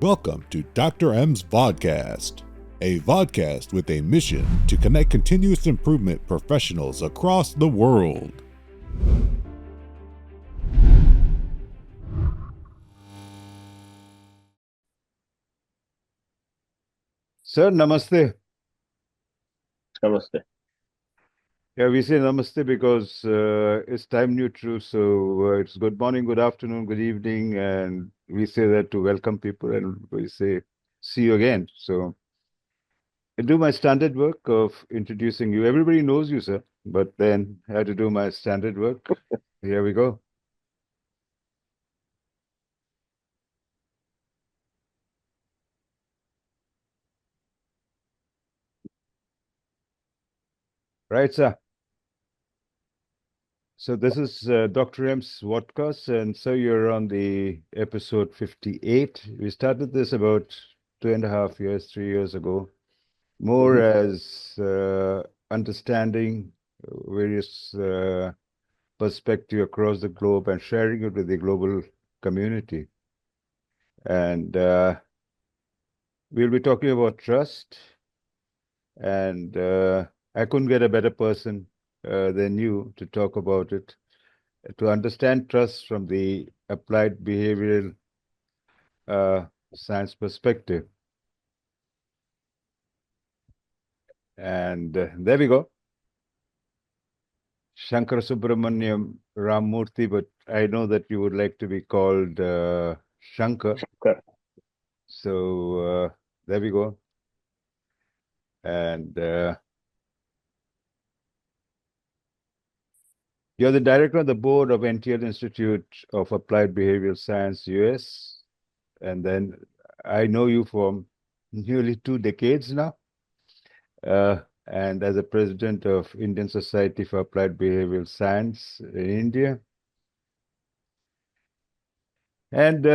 Welcome to Dr. M's Vodcast, a vodcast with a mission to connect continuous improvement professionals across the world. Sir, namaste. Namaste. Yeah, we say namaste because it's time neutral. So it's good morning, good afternoon, good evening. And we say that to welcome people and we say, see you again. So I do my standard work of introducing you. Everybody knows you, sir, but then I had to do my standard work. Here we go. Right, sir. So this is Dr. M's Vodcast, and so you're on the episode 58. We started this about 2.5 years, 3 years ago, more as understanding various perspective across the globe and sharing it with the global community. And we'll be talking about trust, and I couldn't get a better person than you to talk about it. To understand trust from the applied behavioral science perspective. And there we go. Sankarasubramanyan Ramurthy, but I know that you would like to be called Shankar. Sankar. So there we go. And you're the director of the board of NTL Institute of Applied Behavioral Science, US. And then I know you for nearly 2 decades now. And as a president of Indian Society for Applied Behavioral Science in India. And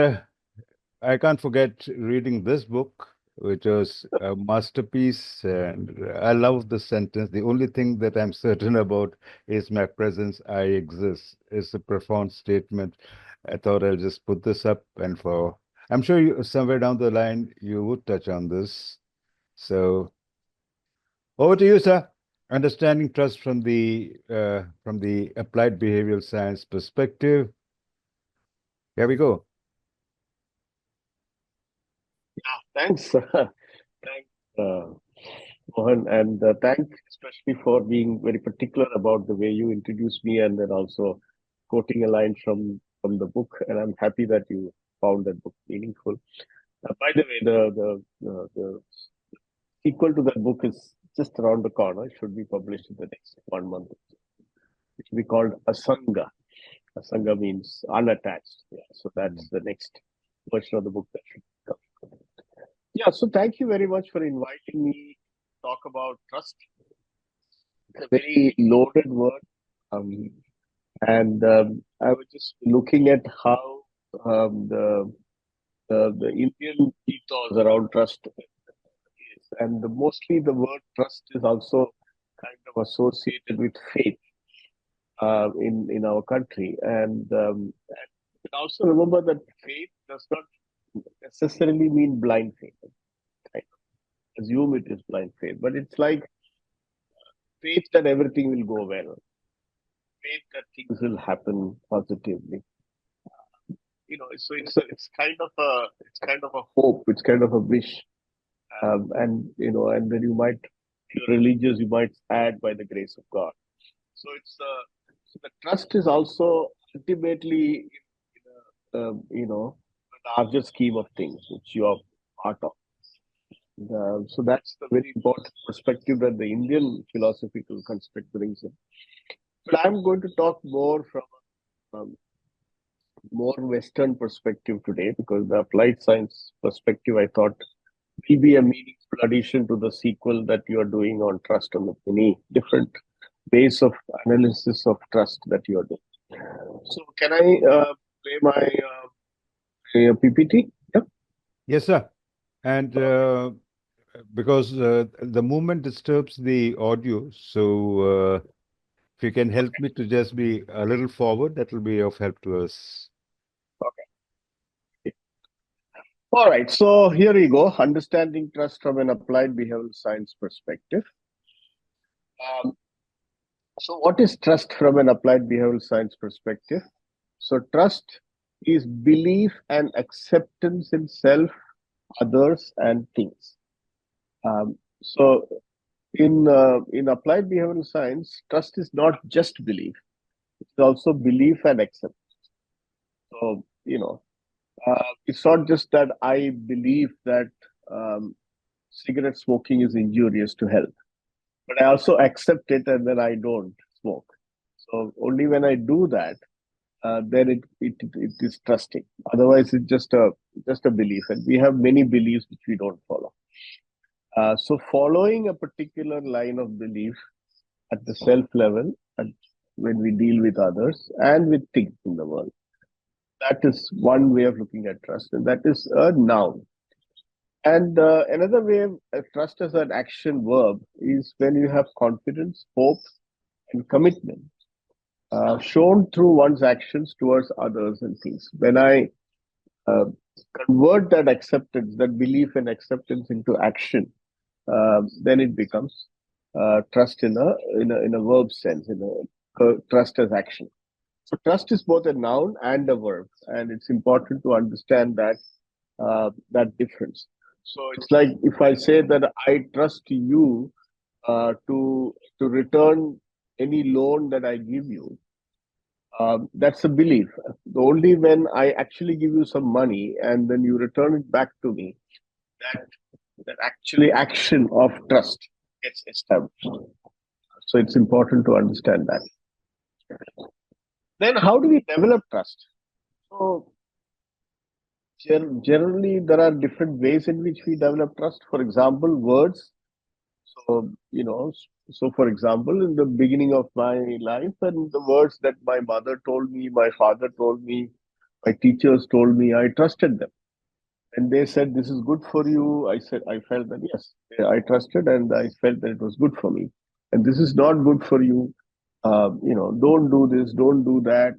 I can't forget reading this book, which was a masterpiece. And I love the sentence. The only thing that I'm certain about is my presence, I exist. It's a profound statement. I thought I'll just put this up and I'm sure you, somewhere down the line, you would touch on this. So over to you, sir. Understanding trust from the applied behavioral science perspective. Here we go. Yeah, thanks. Thanks, Mohan, and thanks especially for being very particular about the way you introduced me and then also quoting a line from the book. And I'm happy that you found that book meaningful. By the way, the sequel to that book is just around the corner. It should be published in the next 1 month. It will be called Asanga. Asanga means unattached. Yeah, so that's the next version of the book that should come. Yeah, so thank you very much for inviting me to talk about trust. It's a very loaded word. And I was just looking at how the Indian ethos around trust is. And mostly the word trust is also kind of associated with faith in our country. And also remember that faith does not necessarily mean blind faith. I assume it is blind faith, but it's like faith that everything will go well, faith that things will happen positively. So it's kind of a hope, it's kind of a wish, and and then if you're religious, you might add by the grace of God. So so the trust is also ultimately a larger scheme of things which you are part of. So that's the very important perspective that the Indian philosophical construct brings in. But I'm going to talk more from a more Western perspective today because the applied science perspective I thought will be a meaningful addition to the sequel that you are doing on trust and the many different ways of analysis of trust that you are doing. So can I play my PPT? Yeah. Yes, sir. And because the movement disturbs the audio, so if you can help me to just be a little forward, that will be of help to us. Okay. All right, so here we go. Understanding trust from an applied behavioral science perspective. Um, so, what is trust from an applied behavioral science perspective? So, trust is belief and acceptance in self, others, and things. So, in applied behavioral science, trust is not just belief; it's also belief and acceptance. So, it's not just that I believe that um, cigarette smoking is injurious to health, but I also accept it and then I don't smoke. So only when I do that, then it is trusting. Otherwise, it's just a belief, and we have many beliefs which we don't follow. So following a particular line of belief at the self level, and when we deal with others and with things in the world, that is one way of looking at trust, and that is a noun. And another way of trust as an action verb is when you have confidence, hope, and commitment shown through one's actions towards others and things. When I uh, convert that acceptance, that belief and acceptance into action, then it becomes trust in a verb sense, trust as action. So trust is both a noun and a verb, and it's important to understand that difference. So it's like if I say that I trust you to return any loan that I give you, that's a belief. Only when I actually give you some money and then you return it back to me, that that actually action of trust gets established. So it's important to understand that. Then how do we develop trust? So generally, there are different ways in which we develop trust. For example, words. So, for example, in the beginning of my life, and the words that my mother told me, my father told me, my teachers told me, I trusted them. And they said, this is good for you. I felt that, yes, I trusted and I felt that it was good for me. And this is not good for you. Don't do this, don't do that.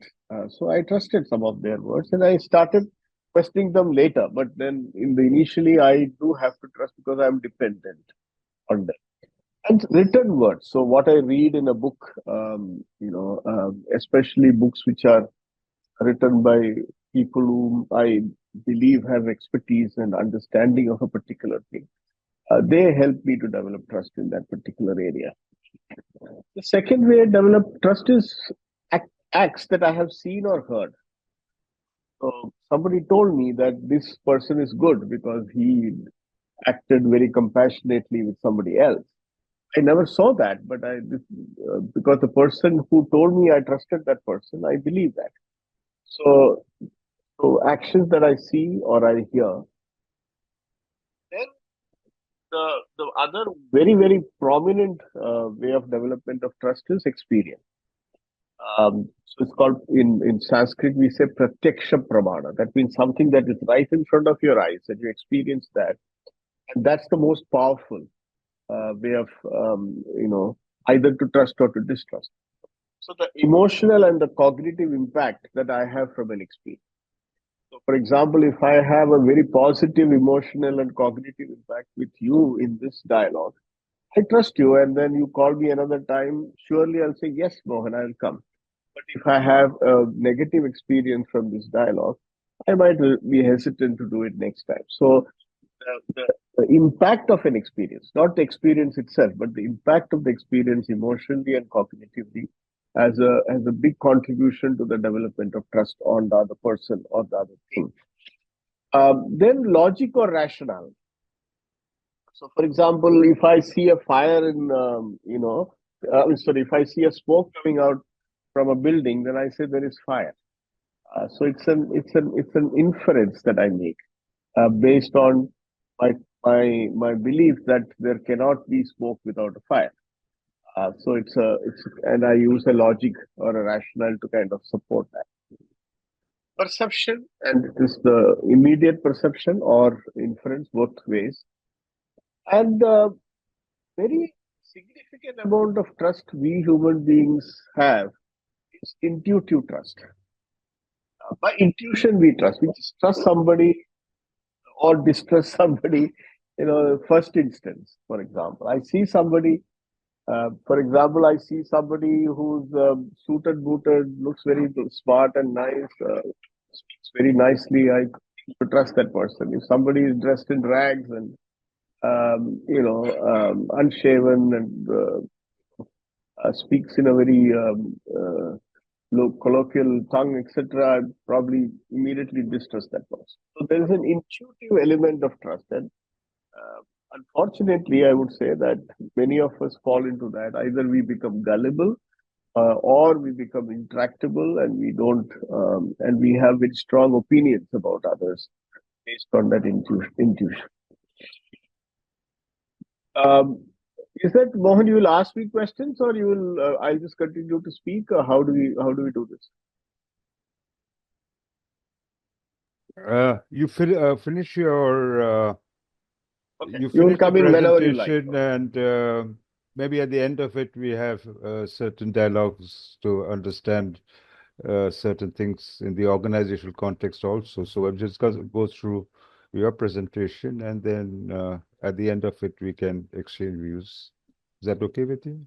So I trusted some of their words and I started questioning them later. But then initially, I do have to trust because I'm dependent on them. And written words. So what I read in a book, especially books which are written by people whom I believe have expertise and understanding of a particular thing, they help me to develop trust in that particular area. The second way I develop trust is acts that I have seen or heard. So somebody told me that this person is good because he acted very compassionately with somebody else. I never saw that, but because the person who told me I trusted that person, I believe that. So actions that I see or I hear. Then the other very prominent way of development of trust is experience. So it's called in Sanskrit we say pratyaksha pramana. That means something that is right in front of your eyes and you experience that, and that's the most powerful way of either to trust or to distrust. So the emotional and the cognitive impact that I have from an experience. So, for example, if I have a very positive emotional and cognitive impact with you in this dialogue, I trust you, and then you call me another time, surely I'll say, yes, Mohan, I'll come. But if I have a negative experience from this dialogue, I might be hesitant to do it next time. So the impact of an experience, not the experience itself, but the impact of the experience emotionally and cognitively has a big contribution to the development of trust on the other person or the other thing. Then logic or rationale. So, for example, if I see a fire if I see a smoke coming out from a building, then I say there is fire. So it's an inference that I make based on my belief that there cannot be smoke without a fire. So and I use a logic or a rationale to kind of support that. Perception, and it is the immediate perception or inference, both ways. And very significant amount of trust we human beings have is intuitive trust. By intuition, we trust. We just trust somebody or distrust somebody, first instance. For example, I see somebody. For example, I see somebody who's suited, booted, looks very smart and nice, speaks very nicely. I trust that person. If somebody is dressed in rags and unshaven and speaks in a very colloquial tongue, etc., I probably immediately distrust that person. So there is an intuitive element of trust, and unfortunately, I would say that many of us fall into that. Either we become gullible, or we become intractable, and we don't, and we have very strong opinions about others based on that intuition. Is that Mohan? You will ask me questions, or you will? I'll just continue to speak. Or how do we do this? You finish your Okay. you You will finish the come in whenever you like. presentation, and maybe at the end of it we have certain dialogues to understand certain things in the organizational context also. So I'm just going to go through your presentation, and then at the end of it we can exchange views. Is that okay with you?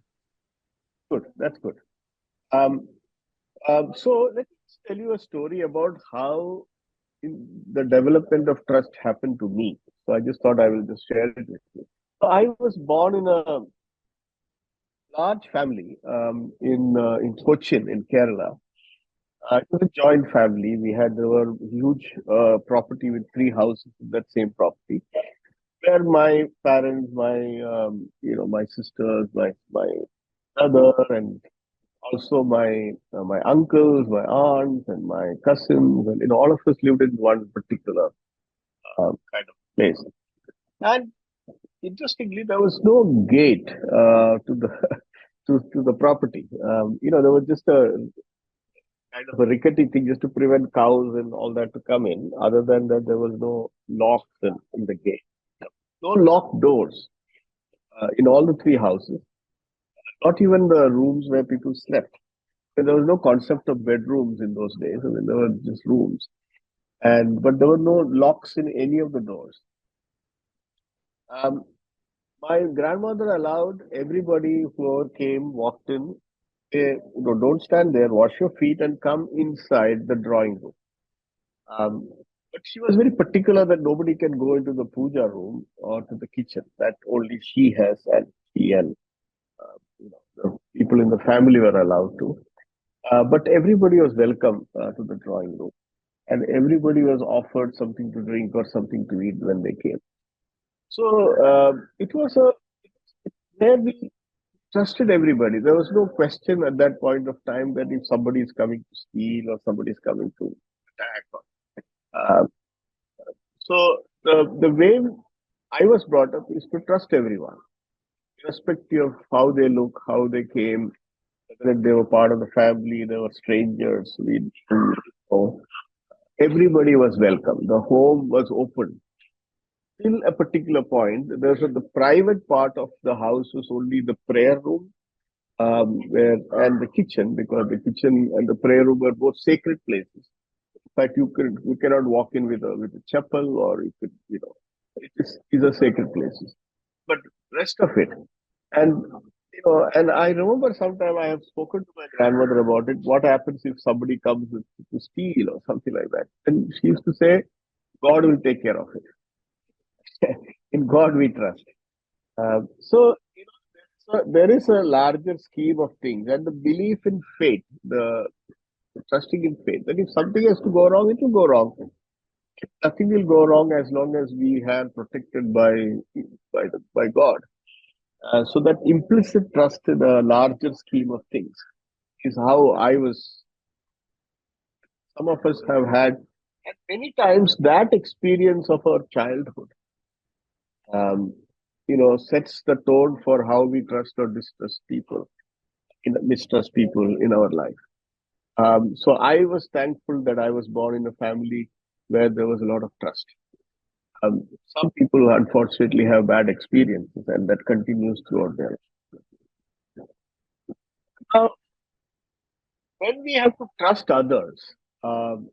Good. That's good. So let me tell you a story about how the development of trust happened to me. So I just thought I will just share it with you. So I was born in a large family in Cochin in Kerala. It was a joint family. There were huge property with 3 houses in that same property. Where my parents, my sisters, my brother, and also my uncles, my aunts, and my cousins, and all of us lived in one particular kind of place. And interestingly, there was no gate to the to the property. There was just a kind of a rickety thing just to prevent cows and all that to come in. Other than that, there was no locks in the gate, no locked doors in all the 3 houses. Not even the rooms where people slept. There was no concept of bedrooms in those days. I mean, there were just rooms, but there were no locks in any of the doors. My grandmother allowed everybody whoever came, walked in, don't stand there, wash your feet, and come inside the drawing room. But she was very particular that nobody can go into the puja room or to the kitchen. That only she has, and she and the people in the family were allowed to. But everybody was welcome to the drawing room, and everybody was offered something to drink or something to eat when they came. So it was where we trusted everybody. There was no question at that point of time that if somebody is coming to steal or somebody is coming to attack. So the way I was brought up is to trust everyone, irrespective of how they look, how they came, whether they were part of the family, they were strangers. Everybody was welcome. The home was open. Till a particular point, there's the private part of the house was only the prayer room, and the kitchen, because the kitchen and the prayer room were both sacred places. In fact, you cannot walk in with a chapel, or you could, these are sacred places. But rest of it, and and I remember sometime I have spoken to my grandmother about it. What happens if somebody comes to steal or something like that? And she used to say, God will take care of it. In God we trust. So there is a larger scheme of things, and the belief in fate, the trusting in fate, that if something has to go wrong, it will go wrong. Nothing will go wrong as long as we are protected by God. So that implicit trust in a larger scheme of things is how I was. Some of us have had, and many times that experience of our childhood, sets the tone for how we trust or mistrust people in our life. So I was thankful that I was born in a family where there was a lot of trust. Some people unfortunately have bad experiences, and that continues throughout their life. Now, when we have to trust others, so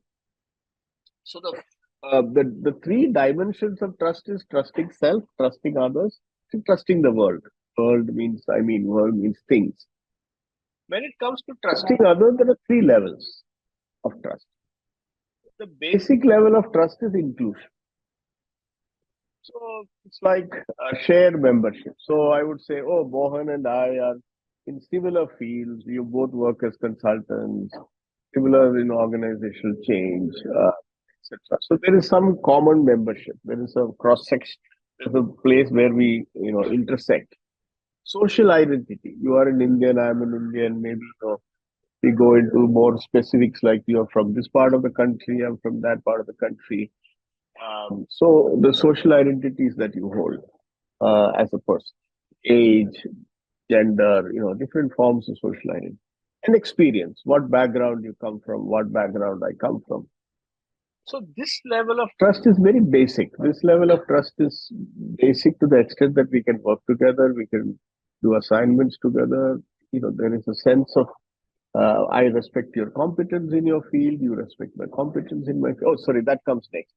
the the three dimensions of trust is trusting self, trusting others, and trusting the world. World means things. When it comes to trusting others, there are three levels of trust. The basic level of trust is inclusion. So it's like a shared membership. So I would say, oh, Mohan and I are in similar fields. We both work as consultants, similar in organizational change, etc. So there is some common membership. There is a cross section. There's a place where we, intersect. Social identity. You are an Indian. I'm an Indian. Maybe we go into more specifics like you're from this part of the country. I'm from that part of the country. So the social identities that you hold as a person, age, gender, different forms of social identity, and experience, what background you come from, what background I come from. So this level of trust is very basic. This level of trust is basic to the extent that we can work together, we can do assignments together. There is a sense of I respect your competence in your field, you respect my competence in my field. Oh, sorry, that comes next.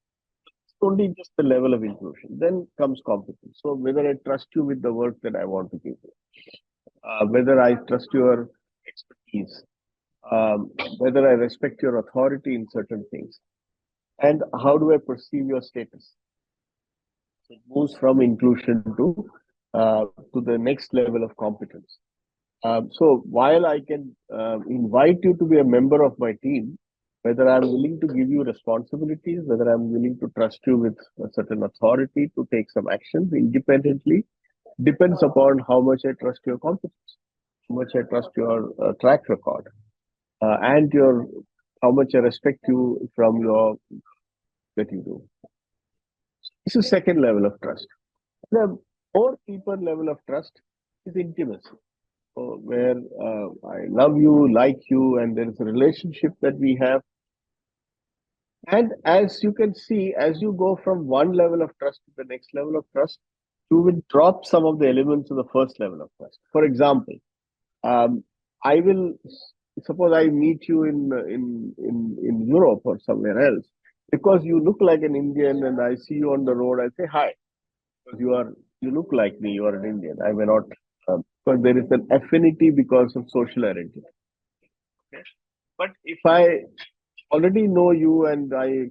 Only just the level of inclusion. Then comes competence. So whether I trust you with the work that I want to give you, whether I trust your expertise, whether I respect your authority in certain things, and how do I perceive your status. So it moves from inclusion to the next level of competence. So while I can invite you to be a member of my team, whether I'm willing to give you responsibilities, whether I'm willing to trust you with a certain authority to take some actions independently, depends upon how much I trust your competence, how much I trust your track record, and how much I respect you from your that you do. This is second level of trust. The more deeper level of trust is intimacy, where I love you, like you, and there is a relationship that we have. And as you can see, as you go from one level of trust to the next level of trust, you will drop some of the elements of the first level of trust. For example, I will suppose I meet you in Europe or somewhere else because you look like an Indian, and I see you on the road. I say hi because you look like me. You are an Indian. I may not because there is an affinity because of social identity. Okay? But if I already know you and I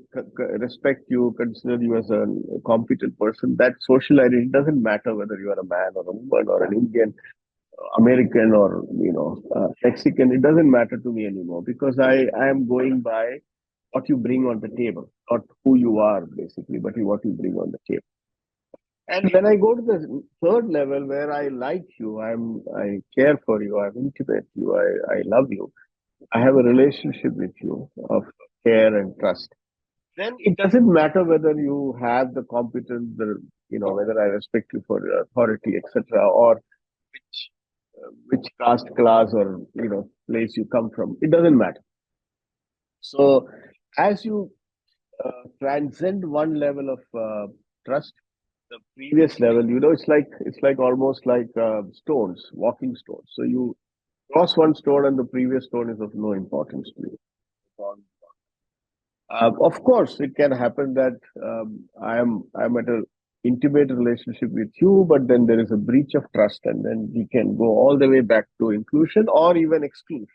respect you, consider you as a competent person, that social identity doesn't matter whether you are a man or a woman or an Indian, American or Mexican. It doesn't matter to me anymore because I am going by what you bring on the table, not who you are basically, but what you bring on the table. And when I go to the third level where I like you, I care for you, I'm intimate with you, I love you, I have a relationship with you of care and trust. Then it doesn't matter whether you have the competence, whether I respect you for your authority, etc., or which caste, class, or place you come from. It doesn't matter. So as you transcend one level of trust, the previous level, it's like almost like stones, walking stones. So you cross one stone and the previous stone is of no importance to you. Of course, it can happen that I'm at an intimate relationship with you, but then there is a breach of trust, and then we can go all the way back to inclusion or even exclusion.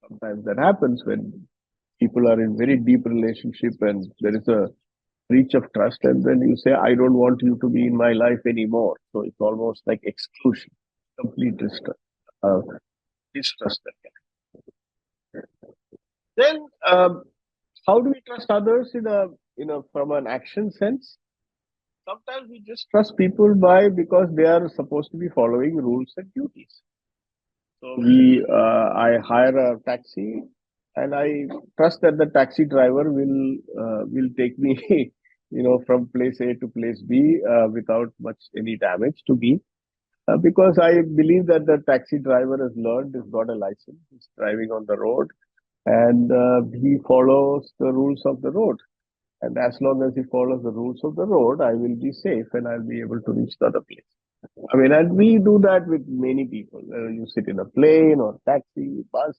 Sometimes that happens when people are in very deep relationship and there is a breach of trust, and then you say, I don't want you to be in my life anymore. So it's almost like exclusion, complete distrust. Distrust that can happen. Then how do we trust others from an action sense? Sometimes we just trust people because they are supposed to be following rules and duties. So I hire a taxi, and I trust that the taxi driver will take me, from place A to place B without much any damage to me, because I believe that the taxi driver has learned, has got a license, he's driving on the road, and he follows the rules of the road. And as long as he follows the rules of the road, I will be safe and I'll be able to reach the other place. I mean, and we do that with many people. You sit in a plane or taxi, bus,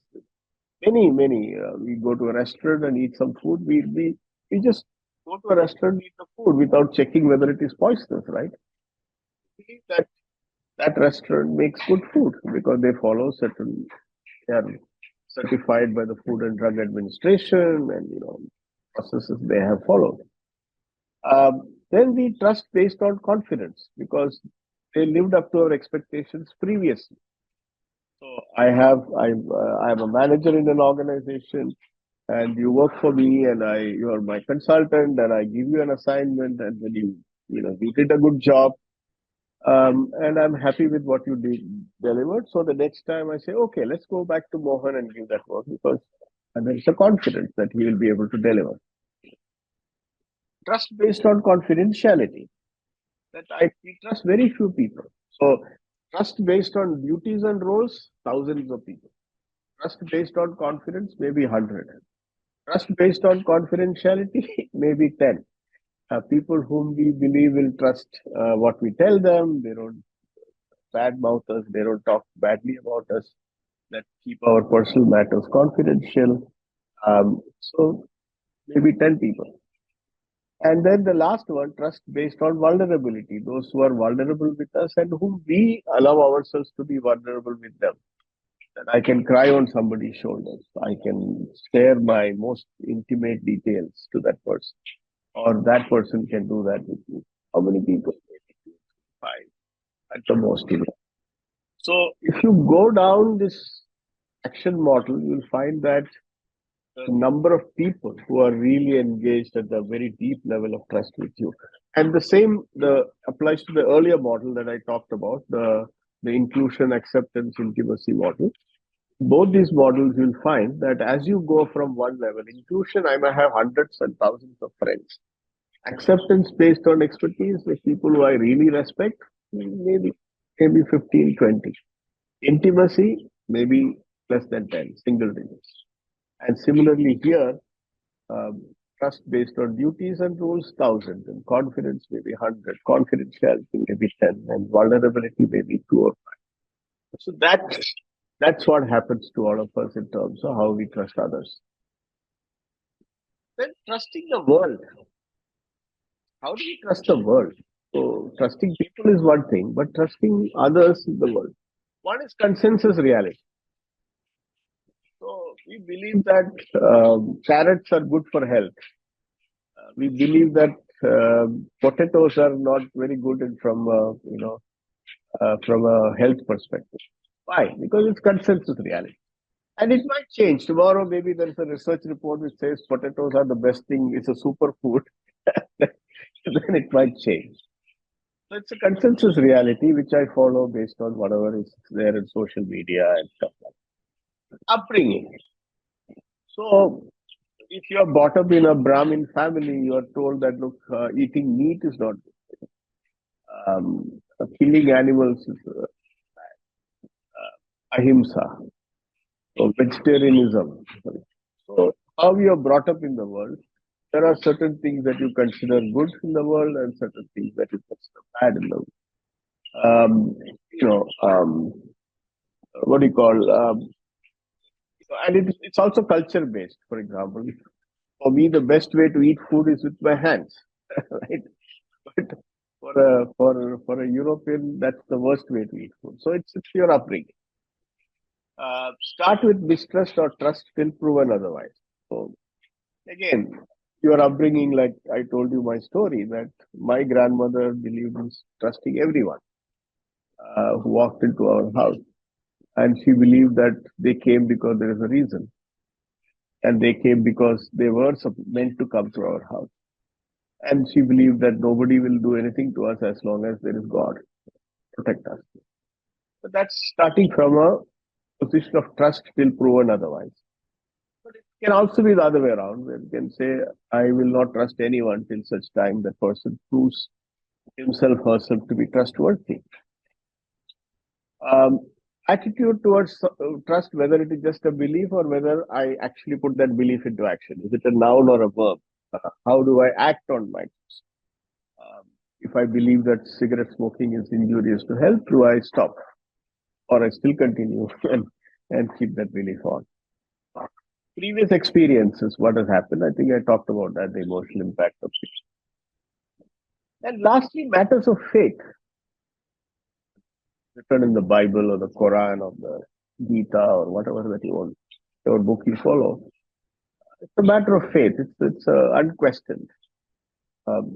many. We go to a restaurant and eat some food. We We just go to a restaurant, eat the food without checking whether it is poisonous, right? We believe that that restaurant makes good food because they follow certain, they are certified by the Food and Drug Administration, and processes they have followed. Then we trust based on confidence because they lived up to our expectations previously. So I'm a manager in an organization, and you work for me, and you are my consultant, and I give you an assignment, and when you did a good job, and I'm happy with what you delivered. So the next time I say, okay, let's go back to Mohan and give that work because there's a confidence that he will be able to deliver. Trust based on confidentiality. That we trust very few people. So trust based on duties and roles, thousands of people. Trust based on confidence, maybe 100. Trust based on confidentiality, maybe 10. People whom we believe will trust what we tell them. They don't badmouth us. They don't talk badly about us. That keep our personal matters confidential. So maybe 10 people. And then the last one, trust based on vulnerability. Those who are vulnerable with us and whom we allow ourselves to be vulnerable with them. That I can cry on somebody's shoulders. I can share my most intimate details to that person. Or that person can do that with me. How many people? Five at the most. So if you go down this action model, you'll find that the number of people who are really engaged at the very deep level of trust with you. And the same applies to the earlier model that I talked about, the inclusion, acceptance, intimacy model. Both these models, you'll find that as you go from one level, inclusion, I may have hundreds and thousands of friends. Acceptance based on expertise, the people who I really respect, maybe 15, 20. Intimacy, maybe less than 10, single digits. And similarly here, trust based on duties and rules, 1,000, and confidence maybe 100, confidentiality maybe 10, and vulnerability maybe 2 or 5. So that's what happens to all of us in terms of how we trust others. Then trusting the world. How do we trust the world? So trusting people is one thing, but trusting others in the world. One is consensus reality. So we believe that carrots are good for health. We believe that potatoes are not very good from a health perspective. Why? Because it's consensus reality. And it might change. Tomorrow, maybe there's a research report which says potatoes are the best thing, it's a superfood. Then it might change. So it's a consensus reality which I follow based on whatever is there in social media and stuff like that. Upbringing. So if you are brought up in a Brahmin family, you are told that, look, eating meat is not good. Killing animals is ahimsa. So vegetarianism. So how you are brought up in the world, there are certain things that you consider good in the world and certain things that you consider bad in the world. What do you call? And it's also culture based. For example, for me, the best way to eat food is with my hands, right? But for a European, that's the worst way to eat food. So it's your upbringing. Start with mistrust or trust till proven otherwise. So again, your upbringing, like I told you my story, that my grandmother believed in trusting everyone who walked into our house. And she believed that they came because there is a reason. And they came because they were meant to come to our house. And she believed that nobody will do anything to us as long as there is God protect us. So that's starting from a position of trust till proven otherwise. But it can also be the other way around, where you can say, I will not trust anyone till such time that person proves himself, herself to be trustworthy. Attitude towards trust, whether it is just a belief or whether I actually put that belief into action. Is it a noun or a verb? How do I act on my trust? If I believe that cigarette smoking is injurious to health, do I stop? Or I still continue and keep that belief on? previous experiences, what has happened. I think I talked about that, the emotional impact of it. And lastly, matters of faith, written in the Bible or the Quran or the Gita or whatever that you want, whatever book you follow. It's a matter of faith. It's unquestioned,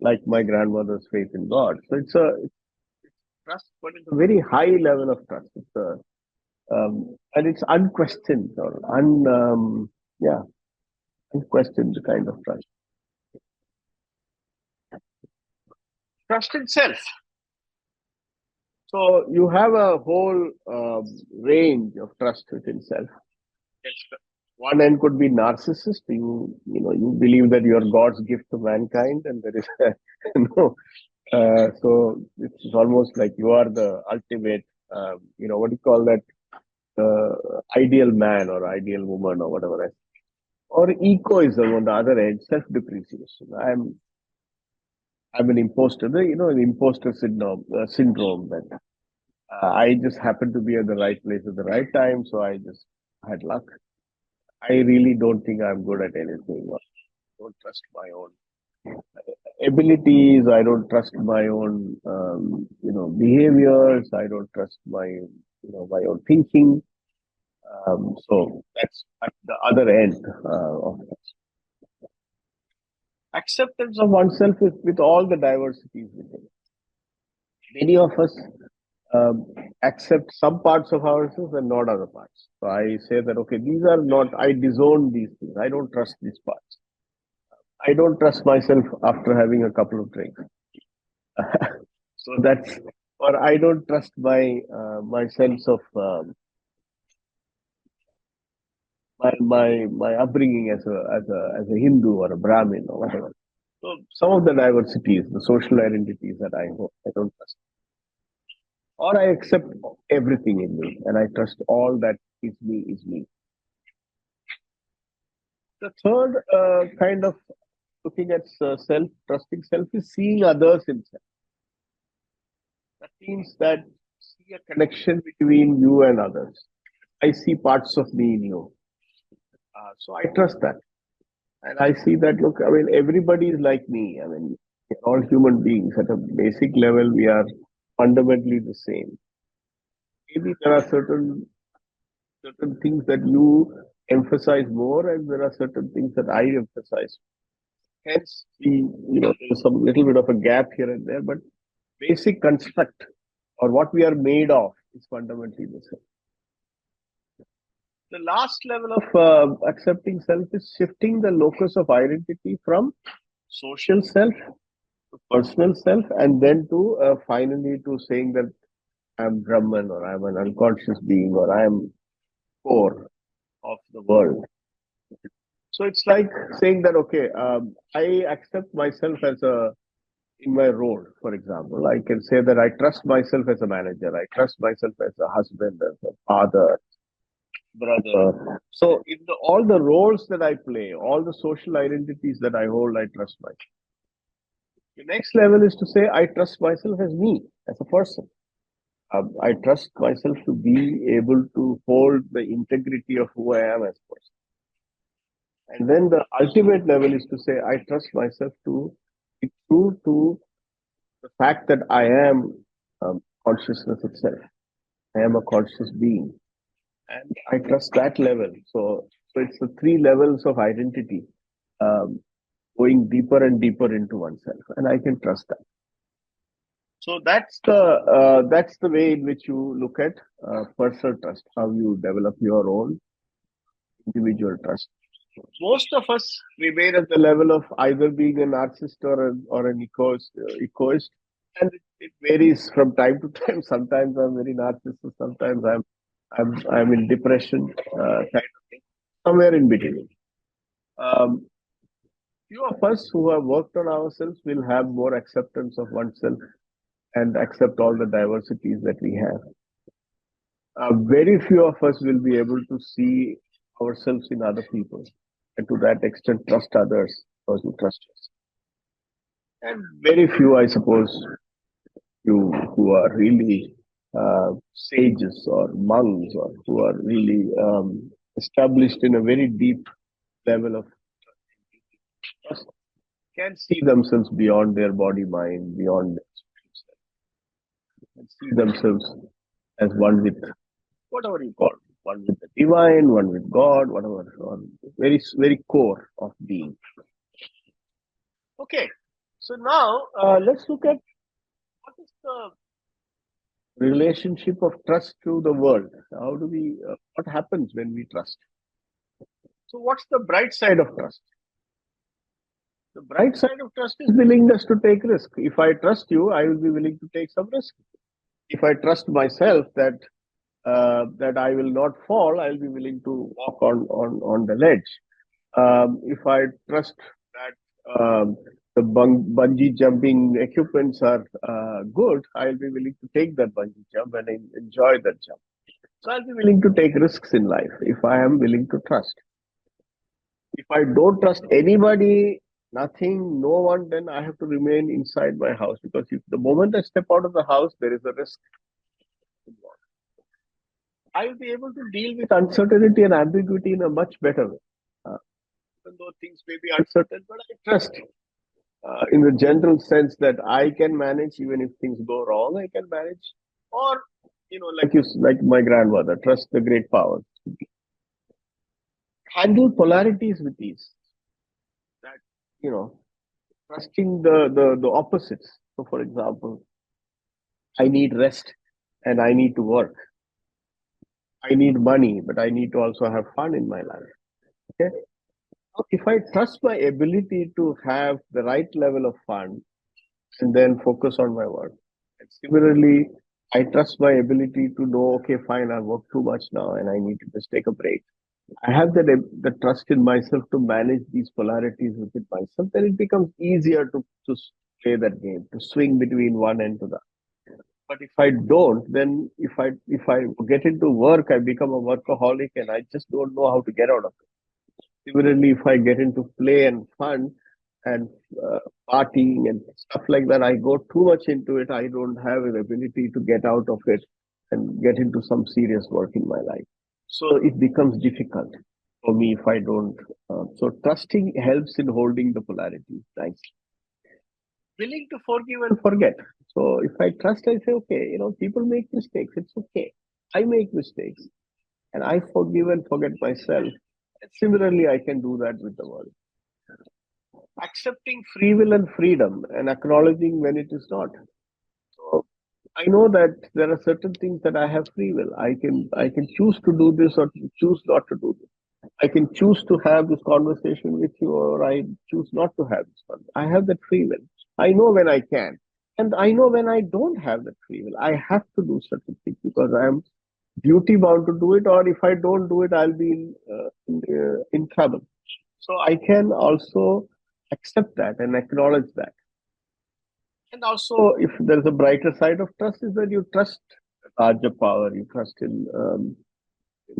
like my grandmother's faith in God. So it's trust, but it's a very high level of trust. And it's unquestioned or unquestioned kind of trust. Trust in self. So you have a whole range of trust within self. One end could be narcissist. You believe that you are God's gift to mankind, and there is so it's almost like you are the ultimate. What do you call that? Ideal man or ideal woman or whatever. Or egoism on the other end, self-depreciation. I'm an imposter. An imposter syndrome that I just happened to be at the right place at the right time, so I just had luck. I really don't think I'm good at anything. I don't trust my own abilities. I don't trust my own, behaviors. I don't trust my own thinking. So that's at the other end of trust. Acceptance of oneself with all the diversities within. Many of us accept some parts of ourselves and not other parts. So I say that, okay, these are not, I disown these things. I don't trust these parts. I don't trust myself after having a couple of drinks. So that's, or I don't trust my sense of my upbringing as a Hindu or a Brahmin or whatever. So some of the diversities, the social identities that I don't trust. Or I accept everything in me and I trust all that is me. The third kind of looking at trusting self is seeing others in self. That means that see a connection between you and others. I see parts of me in you. So I trust that. And I see that, look, I mean, everybody is like me. I mean, we're all human beings. At a basic level, we are fundamentally the same. Maybe there are certain things that you emphasize more, and there are certain things that I emphasize. Hence, there's some little bit of a gap here and there, but basic construct or what we are made of is fundamentally the same. The last level of accepting self is shifting the locus of identity from social self to personal self, and then to finally to saying that I'm Brahman or I'm an unconscious being or I'm core of the world. So it's like saying that, okay, I accept myself in my role, for example. I can say that I trust myself as a manager. I trust myself as a husband, as a father, brother. So in all the roles that I play, all the social identities that I hold, I trust myself. The next level is to say, I trust myself as me, as a person. I trust myself to be able to hold the integrity of who I am as a person. And then the ultimate level is to say, I trust myself to be true to the fact that I am consciousness itself. I am a conscious being. And I trust that level. So it's the three levels of identity, going deeper and deeper into oneself. And I can trust that. So that's the way in which you look at personal trust, how you develop your own individual trust. Most of us remain at the level of either being a narcissist or an egoist, and it varies from time to time. Sometimes I'm very narcissist, sometimes I'm in depression, kind of thing. Somewhere in between. Few of us who have worked on ourselves will have more acceptance of oneself and accept all the diversities that we have. Very few of us will be able to see ourselves in other people, and to that extent trust others because we trust us. And very few, I suppose, you who are really sages or monks or who are really established in a very deep level of trust can see themselves beyond their body mind, beyond their spiritual self, and see themselves as one with whatever you call it, one with the divine, one with God, whatever, or very core of being. Okay, so now let's look at what is the relationship of trust to the world. How do we? What happens when we trust? So, what's the bright side of trust? The bright side of trust is willingness to take risk. If I trust you, I will be willing to take some risk. If I trust myself that I will not fall, I'll be willing to walk on the ledge. If I trust that the bungee jumping equipments are good, I'll be willing to take that bungee jump and enjoy that jump. So I'll be willing to take risks in life if I am willing to trust. If I don't trust anybody, nothing, no one, then I have to remain inside my house, because if the moment I step out of the house, there is a risk involved. I will be able to deal with uncertainty and ambiguity in a much better way. Even though things may be uncertain, but I trust in the general sense that I can manage. Even if things go wrong, I can manage. Or, like my grandmother, trust the great power. Handle polarities with ease. That, trusting the opposites. So, for example, I need rest and I need to work. I need money, but I need to also have fun in my life. Okay. If I trust my ability to have the right level of fun and then focus on my work, and similarly, I trust my ability to know, okay, fine, I've worked too much now and I need to just take a break. I have the trust in myself to manage these polarities within myself, then it becomes easier to play that game, to swing between one end to the other. But if I don't, then if I get into work, I become a workaholic and I just don't know how to get out of it. Similarly, if I get into play and fun and partying and stuff like that, I go too much into it. I don't have an ability to get out of it and get into some serious work in my life. So it becomes difficult for me if I don't. So trusting helps in holding the polarity. Thanks. Willing to forgive and forget. So if I trust, I say, okay, people make mistakes. It's okay. I make mistakes and I forgive and forget myself. And similarly, I can do that with the world. Accepting free will and freedom and acknowledging when it is not. So I know that there are certain things that I have free will. I can choose to do this or choose not to do this. I can choose to have this conversation with you, or I choose not to have this conversation. I have that free will. I know when I can, and I know when I don't have that free will. I have to do certain things because I am duty bound to do it, or if I don't do it, I'll be in trouble. So I can also accept that and acknowledge that. And also, if there's a brighter side of trust, is that you trust larger power, you trust in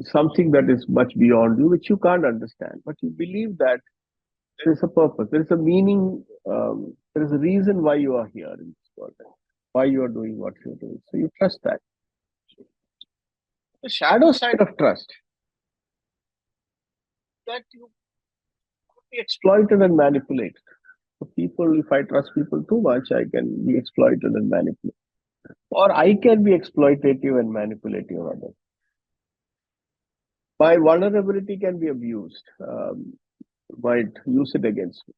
something that is much beyond you, which you can't understand, but you believe that there is a purpose, there is a meaning, there is a reason why you are here in this world, why you are doing what you're doing. So you trust that. The shadow side of trust, that you could be exploited and manipulated. So people, if I trust people too much, I can be exploited and manipulated. Or I can be exploitative and manipulative of others. My vulnerability can be abused, might use it against me.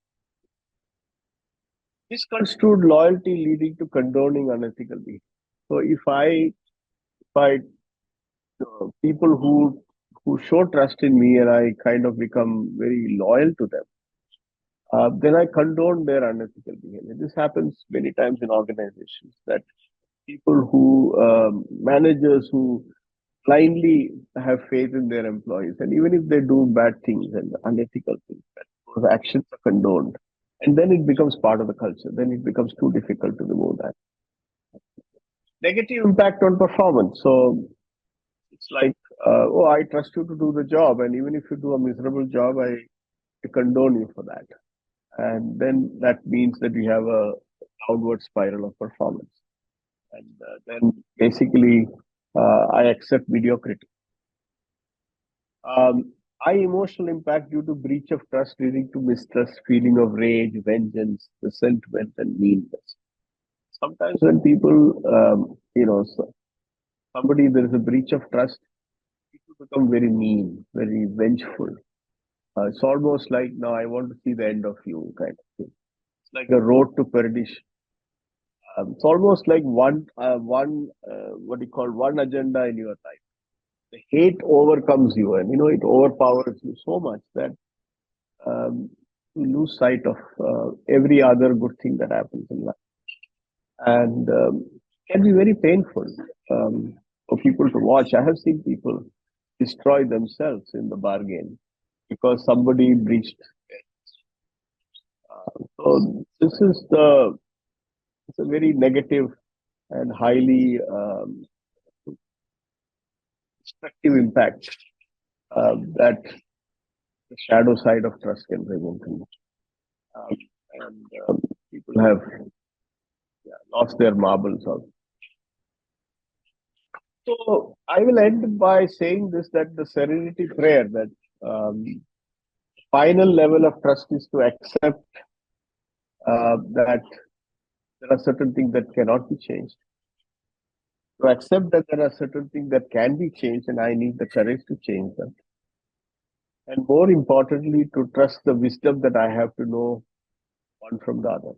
Misconstrued loyalty leading to condoning unethical behavior. So if people who show trust in me and I kind of become very loyal to them, then I condone their unethical behavior. This happens many times in organizations, that people who, managers who blindly have faith in their employees, and even if they do bad things and unethical things, those actions are condoned. And then it becomes part of the culture. Then it becomes too difficult to remove that. Negative impact on performance. So it's like, I trust you to do the job, and even if you do a miserable job, I condone you for that. And then that means that we have a downward spiral of performance. And then basically, I accept mediocrity. high emotional impact due to breach of trust, leading to mistrust, feeling of rage, vengeance, resentment, and meanness. Sometimes when people, somebody, there is a breach of trust, people become very mean, very vengeful. It's almost like, now I want to see the end of you kind of thing. It's like a road to perdition. It's almost like what do you call, one agenda in your life. The hate overcomes you, and it overpowers you so much that um, you lose sight of every other good thing that happens in life, and can be very painful for people to watch. I have seen people destroy themselves in the bargain because somebody breached. So this is it's a very negative and highly destructive impact that the shadow side of trust can bring into. Um, and people have lost their marbles also. So I will end by saying this, that the serenity prayer, that final level of trust is to accept that there are certain things that cannot be changed. To accept that there are certain things that can be changed, and I need the courage to change them. And more importantly, to trust the wisdom that I have to know one from the other.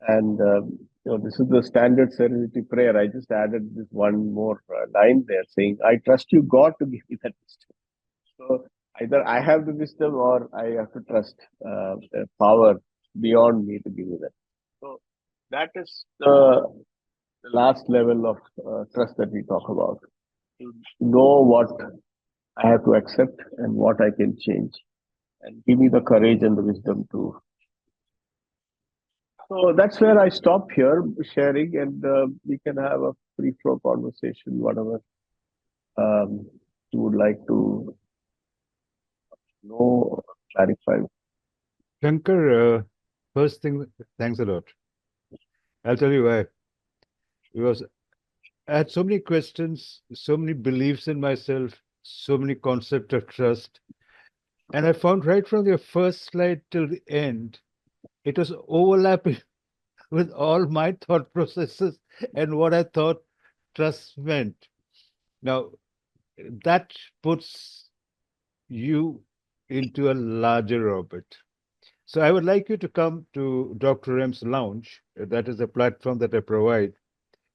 And this is the standard serenity prayer. I just added this one more line there, saying, I trust you, God, to give me that wisdom. So either I have the wisdom or I have to trust the power beyond me to give me that. So that is the last level of trust that we talk about. To know what I have to accept and what I can change, and give me the courage and the wisdom to. So that's where I stop here sharing, and we can have a free flow conversation, whatever you would like to know or clarify. Shankar, first thing, thanks a lot. I'll tell you why. Because I had so many questions, so many beliefs in myself, so many concepts of trust. And I found right from your first slide till the end, it was overlapping with all my thought processes and what I thought trust meant. Now, that puts you into a larger orbit. So I would like you to come to Dr. M's Lounge. That is a platform that I provide,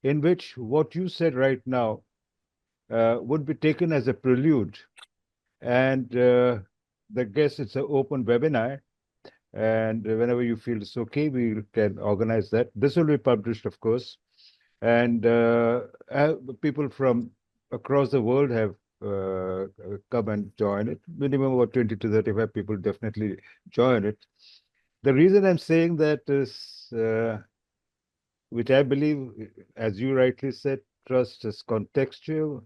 in which what you said right now would be taken as a prelude. And the guess, it's an open webinar. And whenever you feel it's okay, we can organize that. This will be published, of course. And people from across the world have come and join it. Minimum about 20 to 35 people definitely join it. The reason I'm saying that is, which I believe, as you rightly said, trust is contextual.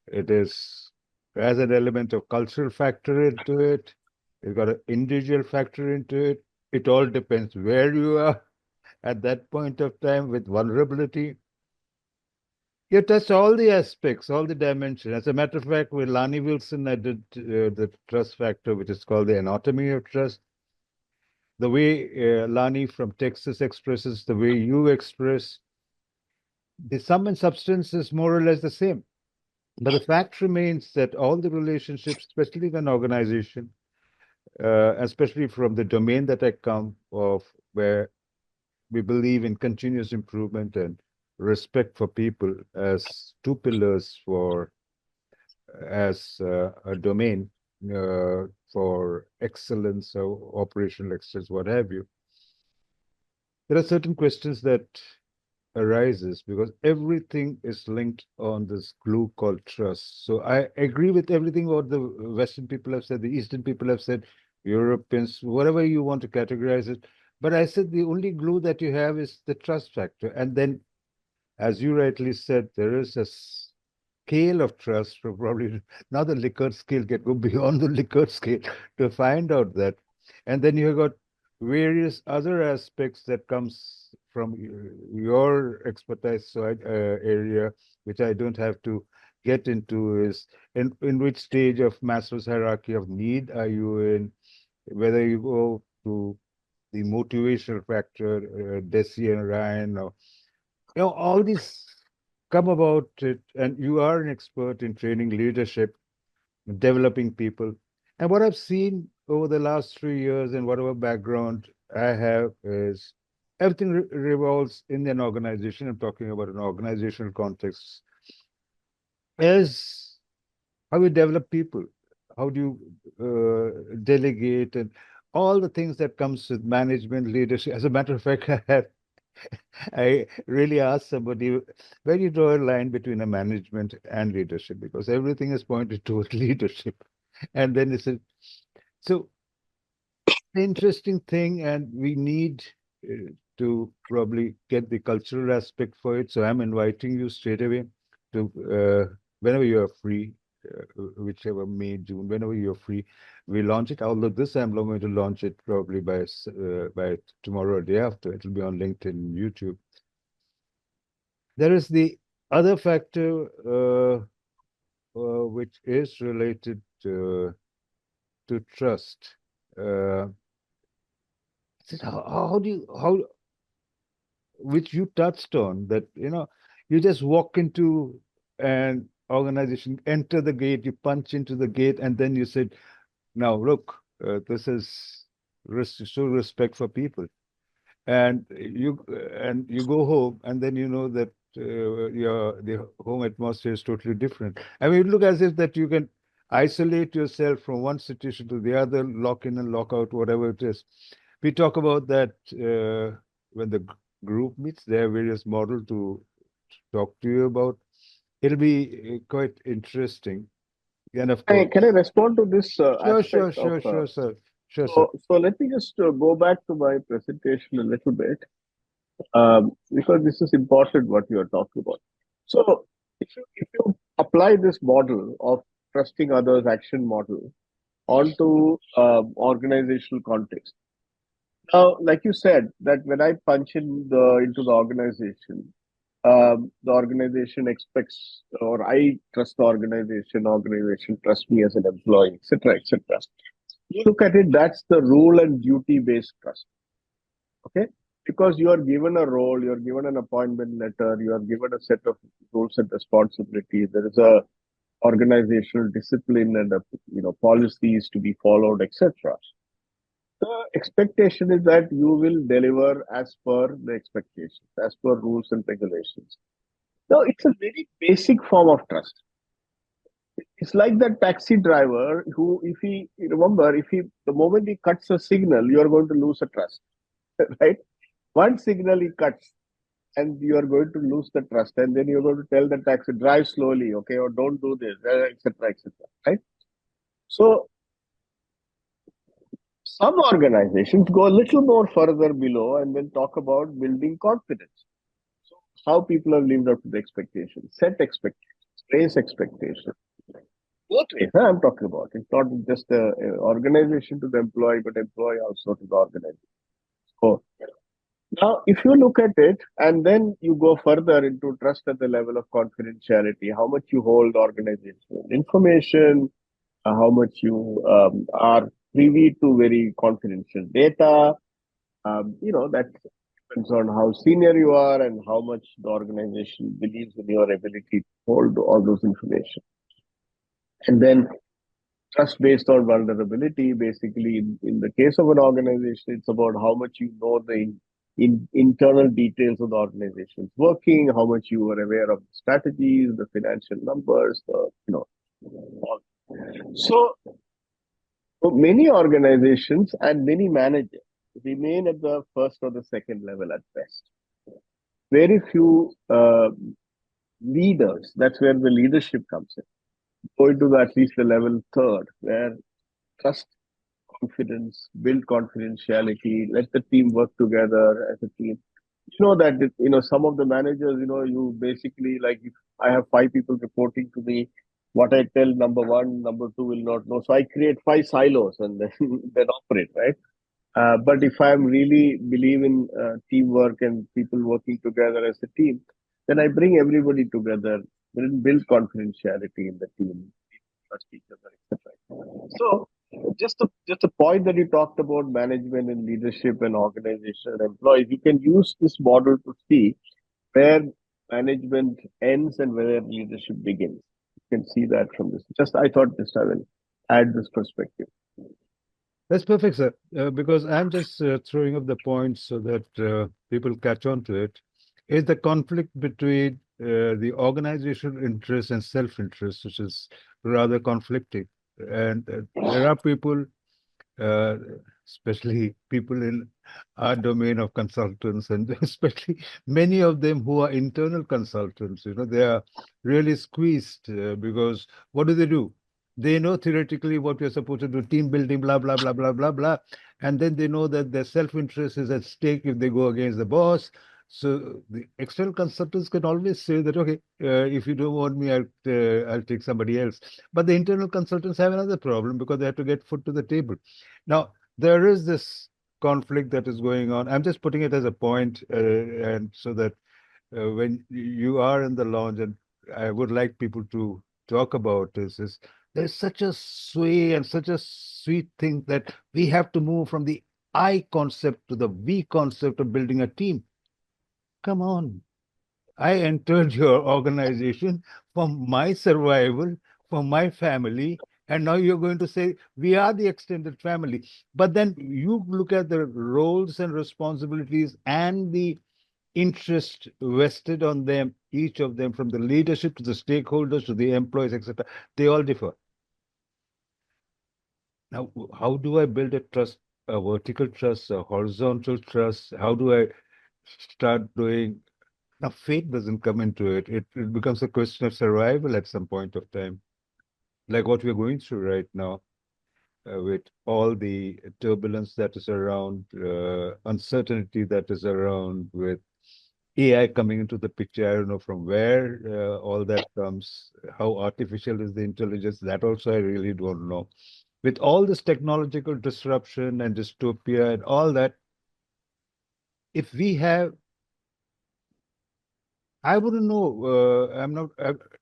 It is has an element of cultural factor into it. It's got an individual factor into it. It all depends where you are at that point of time with vulnerability. You touched all the aspects, all the dimensions. As a matter of fact, with Lani Wilson, I did the trust factor, which is called the anatomy of trust. The way Lani from Texas expresses, the way you express, the sum and substance is more or less the same. But the fact remains that all the relationships, especially in an organization, especially from the domain that I come of, where we believe in continuous improvement and respect for people as two pillars for as a domain for excellence or operational excellence, what have you. There are certain questions that arises because everything is linked on this glue called trust. So I agree with everything what the Western people have said, the Eastern people have said, Europeans, whatever you want to categorize it. But I said the only glue that you have is the trust factor. And then, as you rightly said, there is a scale of trust, for probably now the Likert scale can go beyond the Likert scale to find out that. And then you got various other aspects that comes from your expertise area, which I don't have to get into is in which stage of Maslow's hierarchy of need are you in, whether you go to the motivational factor, Deci and Ryan, or all these come about it, and you are an expert in training leadership, developing people. And what I've seen over the last 3 years and whatever background I have is everything revolves in an organization. I'm talking about an organizational context. Is how you develop people, how do you delegate, and all the things that comes with management, leadership. As a matter of fact, I really asked somebody, where do you draw a line between a management and leadership? Because everything is pointed towards leadership. And then it's so interesting thing, and we need to probably get the cultural aspect for it. So I'm inviting you straight away to whenever you are free, whichever May, June, whenever you're free, we launch it. Although this time I'm going to launch it probably by tomorrow or day after. It will be on LinkedIn and YouTube. There is the other factor which is related to trust. How do you which you touched on, that you just walk into an organization, enter the gate, you punch into the gate, and then you said, now look, this is show respect for people, and you go home, and then you know that the home atmosphere is totally different. I mean, it look as if that you can isolate yourself from one situation to the other, lock in and lock out, whatever it is. We talk about that when the group meets. There are various models to talk to you about. It'll be quite interesting. And of course, Can I respond to this sure, aspect of? sir. Sure, sir. So let me just go back to my presentation a little bit, because this is important what you are talking about. So if you apply this model of trusting others action model onto organizational context. Now, like you said, that when I punch in into the organization expects, or I trust the organization trusts me as an employee, etc., etc. You look at it, that's the rule and duty based trust. Okay, because you are given a role, you are given an appointment letter, you are given a set of roles and responsibilities. There is a organizational discipline and policies to be followed, etc. The expectation is that you will deliver as per the expectations, as per rules and regulations. Now, it's a very basic form of trust. It's like that taxi driver who, if the moment he cuts a signal, you are going to lose a trust, right? One signal he cuts, and you are going to lose the trust, and then you're going to tell the taxi, drive slowly, okay, or don't do this, etc., etc., right? So, some organizations go a little more further below and then talk about building confidence. So, how people have lived up to the expectations, set expectations, raise expectations. Both ways, I'm talking about. It's not just the organization to the employee, but employee also to the organization. So, now, if you look at it and then you go further into trust at the level of confidentiality, how much you hold organizational information, how much you are privy to very confidential data, that depends on how senior you are and how much the organization believes in your ability to hold all those information. And then trust based on vulnerability, basically, in the case of an organization, it's about how much you know the internal details of the organization's working, how much you are aware of the strategies, the financial numbers, all. So many organizations and many managers remain at the first or the second level at best. Very few leaders, that's where the leadership comes in, go into at least the level third, where trust, confidence, build confidentiality, let the team work together as a team. You know that, some of the managers, you basically, like, if I have 5 people reporting to me, what I tell number 1, number 2 will not know. So I create 5 silos and then operate, right? But if I'm really believe in teamwork and people working together as a team, then I bring everybody together They didn't build confidentiality in the team, trust each other, etc. So just a point that you talked about management and leadership and organization and employees, you can use this model to see where management ends and where leadership begins. You can see that from this. Just I thought just I will add this perspective. That's perfect, sir. Because I'm just throwing up the points so that people catch on to it. Is the conflict between the organizational interest and self-interest, which is rather conflicting. And there are people, uh, especially people in our domain of consultants, and especially many of them who are internal consultants. They are really squeezed because what do? They know theoretically what you're supposed to do, team building, blah, blah, blah, blah, blah, blah. And then they know that their self-interest is at stake if they go against the boss. So the external consultants can always say that, okay, if you don't want me, I'll take somebody else. But the internal consultants have another problem because they have to get foot to the table. Now, there is this conflict that is going on. I'm just putting it as a point, and so that when you are in the lounge, and I would like people to talk about this, is there's such a sway and such a sweet thing that we have to move from the I concept to the we concept of building a team. Come on. I entered your organization for my survival, for my family, and now you're going to say we are the extended family. But then you look at the roles and responsibilities and the interest vested on them, each of them, from the leadership to the stakeholders to the employees, etc. They all differ. Now, how do I build a trust, a vertical trust, a horizontal trust? How do I start doing? Now, faith doesn't come into it. It becomes a question of survival at some point of time, like what we're going through right now, with all the turbulence that is around, uncertainty that is around, with AI coming into the picture. I don't know from where all that comes, how artificial is the intelligence, that also I really don't know. With all this technological disruption and dystopia and all that, if we have, I wouldn't know. I'm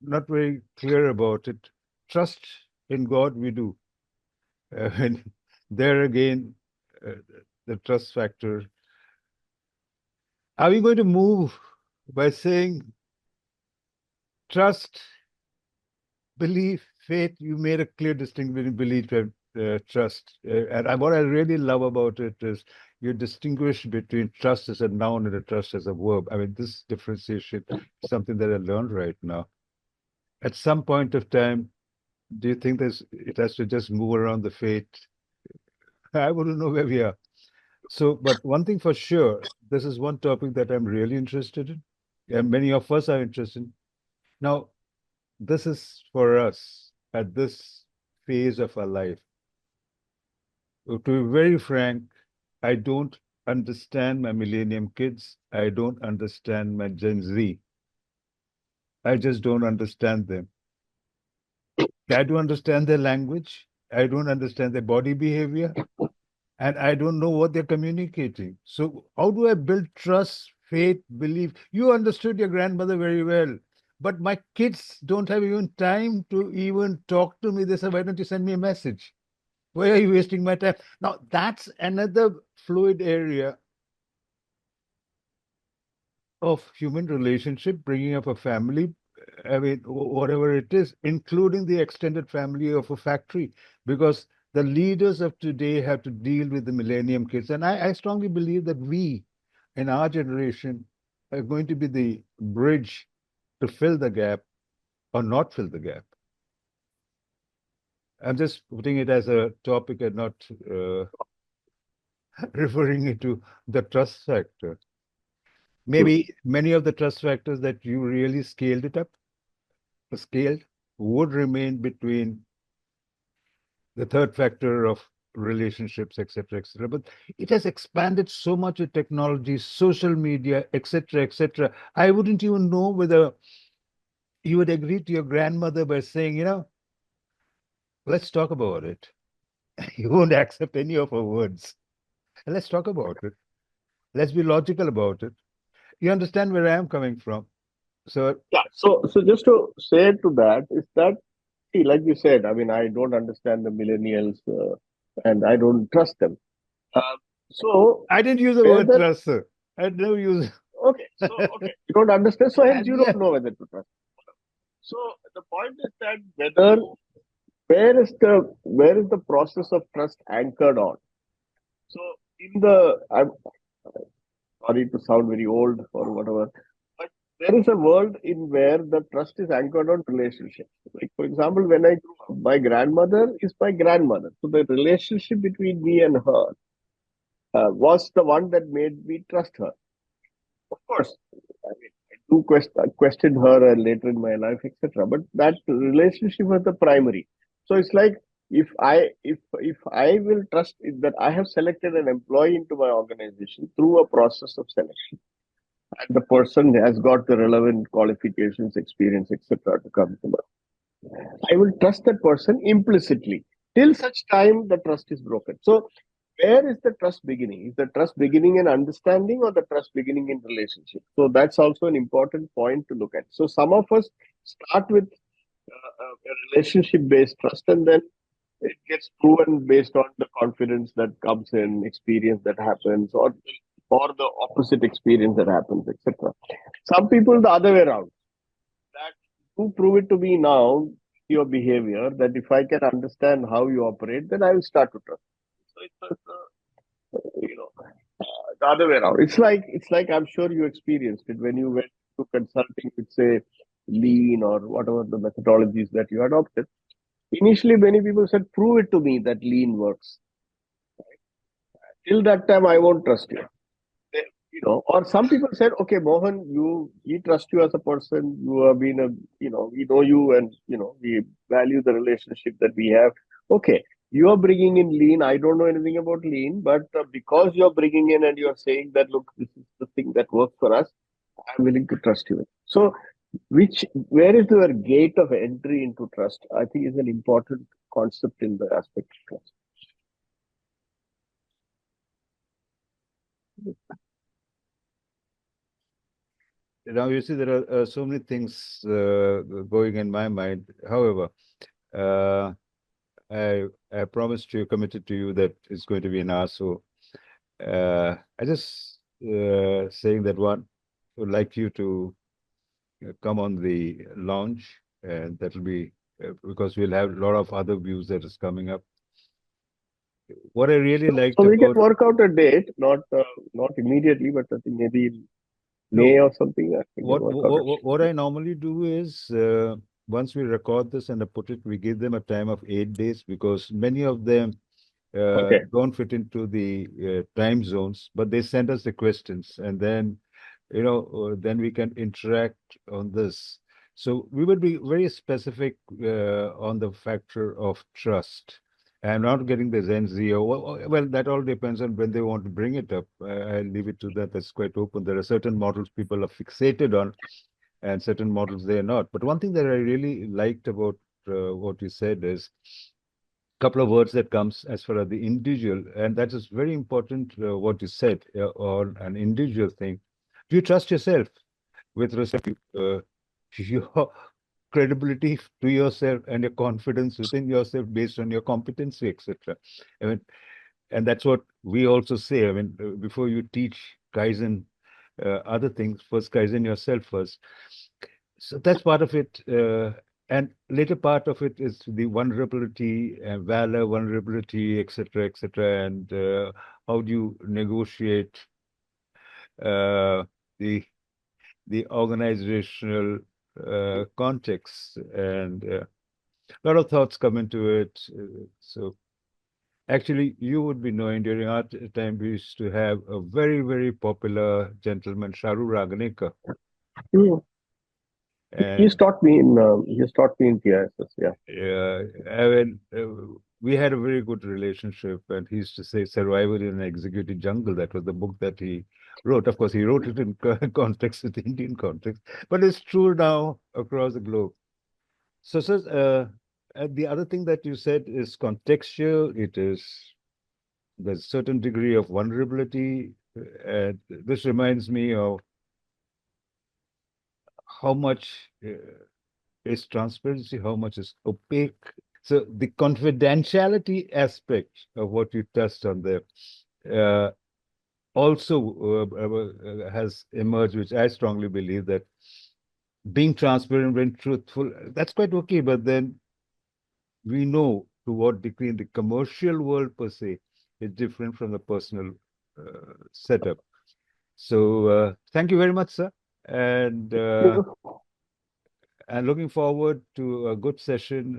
not very clear about it. Trust in God, we do. And there again, uh, the trust factor. Are we going to move by saying trust, belief, faith? You made a clear distinction between belief and trust. And what I really love about it is you distinguish between trust as a noun and a trust as a verb. I mean, this differentiation is something that I learned right now. At some point of time, do you think it has to just move around the fate? I wouldn't know where we are. So, but one thing for sure, this is one topic that I'm really interested in, and many of us are interested in. Now, this is for us at this phase of our life. To be very frank, I don't understand my millennium kids. I don't understand my Gen Z. I just don't understand them. I don't understand their language. I don't understand their body behavior. And I don't know what they're communicating. So, how do I build trust, faith, belief? You understood your grandmother very well, but my kids don't have even time to even talk to me. They say, why don't you send me a message? Why are you wasting my time? Now, that's another fluid area of human relationship, bringing up a family. I mean, whatever it is, including the extended family of a factory, because the leaders of today have to deal with the millennium kids. And I strongly believe that we, in our generation, are going to be the bridge to fill the gap or not fill the gap. I'm just putting it as a topic and not referring it to the trust factor. Maybe many of the trust factors that you really scaled would remain between the third factor of relationships, etc., etc. But it has expanded so much with technology, social media, etc., etc. I wouldn't even know whether you would agree to your grandmother by saying, let's talk about it. You won't accept any of her words. And let's talk about it. Let's be logical about it. You understand where I am coming from. So Yeah. So just to say to that is that, see, like you said, I mean, I don't understand the millennials, and I don't trust them. Uh, so I didn't use the word whether trust, sir. I never use. okay, you don't understand, so hence And you yeah, don't know whether to trust. So the point is that whether where is the process of trust anchored on? So I'm sorry to sound very old or whatever, but there is a world in where the trust is anchored on relationships. Like for example, when I grew up, my grandmother is my grandmother, so the relationship between me and her was the one that made me trust her. Of course, I mean, I questioned her later in my life, etc. But that relationship was the primary. So it's like if I will trust that I have selected an employee into my organization through a process of selection, and the person has got the relevant qualifications, experience, etc. to come to me, I will trust that person implicitly till such time the trust is broken. So where is the trust beginning? Is the trust beginning in understanding or the trust beginning in relationship? So that's also an important point to look at. So some of us start with a relationship based trust, and then it gets proven based on the confidence that comes in, experience that happens, or the opposite experience that happens, etc. Some people the other way around. That you prove it to me now, your behavior, that if I can understand how you operate, then I will start to trust. So the other way around. It's like I'm sure you experienced it when you went to consulting with say lean or whatever the methodologies that you adopted. Initially, many people said, "Prove it to me that lean works." Till that time, I won't trust you. Or some people said, "Okay, Mohan, we trust you as a person. You have been we know you, and we value the relationship that we have. Okay, you are bringing in lean. I don't know anything about lean, but because you're bringing in and you're saying that, look, this is the thing that works for us, I'm willing to trust you." So, where is your gate of entry into trust? I think is an important concept in the aspect of trust. now you see there are so many things going in my mind. However, uh, I promised you, committed to you that it's going to be an hour. So I just saying that one would like you to come on the launch, and that will be because we'll have a lot of other views that is coming up. What I really liked So we can about work out a date, not immediately, but I think maybe in May no, or something. I think we can what work out a date. what I normally do is once we record this and I put it, we give them a time of 8 days because many of them Okay. don't fit into the time zones, but they send us the questions, and then then we can interact on this. So we would be very specific on the factor of trust. I'm not getting the Zen Z. Well, that all depends on when they want to bring it up. I'll leave it to that. That's quite open. There are certain models people are fixated on, and certain models they are not. But one thing that I really liked about what you said is couple of words that comes as far as the individual, and that is very important. What you said on an individual thing. Do you trust yourself with respect to your credibility to yourself and your confidence within yourself based on your competency, etc. I mean, and that's what we also say. I mean, before you teach Kaizen, other things, first Kaizen yourself first. So that's part of it. And later part of it is the vulnerability and valor, vulnerability, etc., and how do you negotiate uh, the organizational context, and a lot of thoughts come into it. So actually, you would be knowing during our time we used to have a very, very popular gentleman, Sharu Raghanika, Hmm. He's and taught me in TISS. Yeah. I mean, we had a very good relationship, and he used to say "Survival in an Executive Jungle." That was the book that he wrote. Of course, he wrote it in context with Indian context, but it's true now across the globe. So, sir, and the other thing that you said is contextual. It is there's a certain degree of vulnerability. And this reminds me of how much is transparency, how much is opaque. So the confidentiality aspect of what you touched on there also has emerged, which I strongly believe that being transparent and truthful, that's quite okay, but then we know to what degree in the commercial world per se is different from the personal setup. So thank you very much, sir. And looking forward to a good session.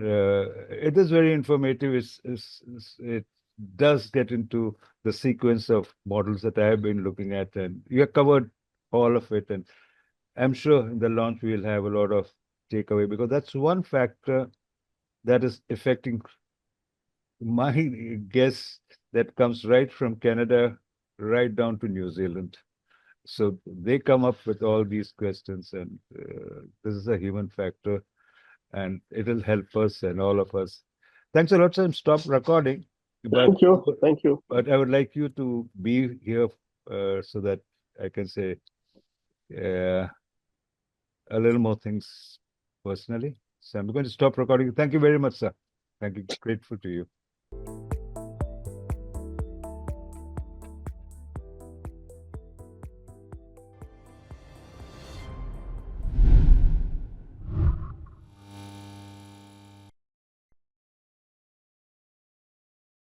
It is very informative. It does get into the sequence of models that I have been looking at, and you have covered all of it. And I'm sure in the launch we'll have a lot of takeaway, because that's one factor that is affecting my guess that comes right from Canada right down to New Zealand. So they come up with all these questions, and this is a human factor, and it'll help us and all of us. Thanks a lot, sir. Stop recording. Thank you. Thank you. But I would like you to be here so that I can say a little more things personally. So I'm going to stop recording. Thank you very much, sir. Thank you. Grateful to you.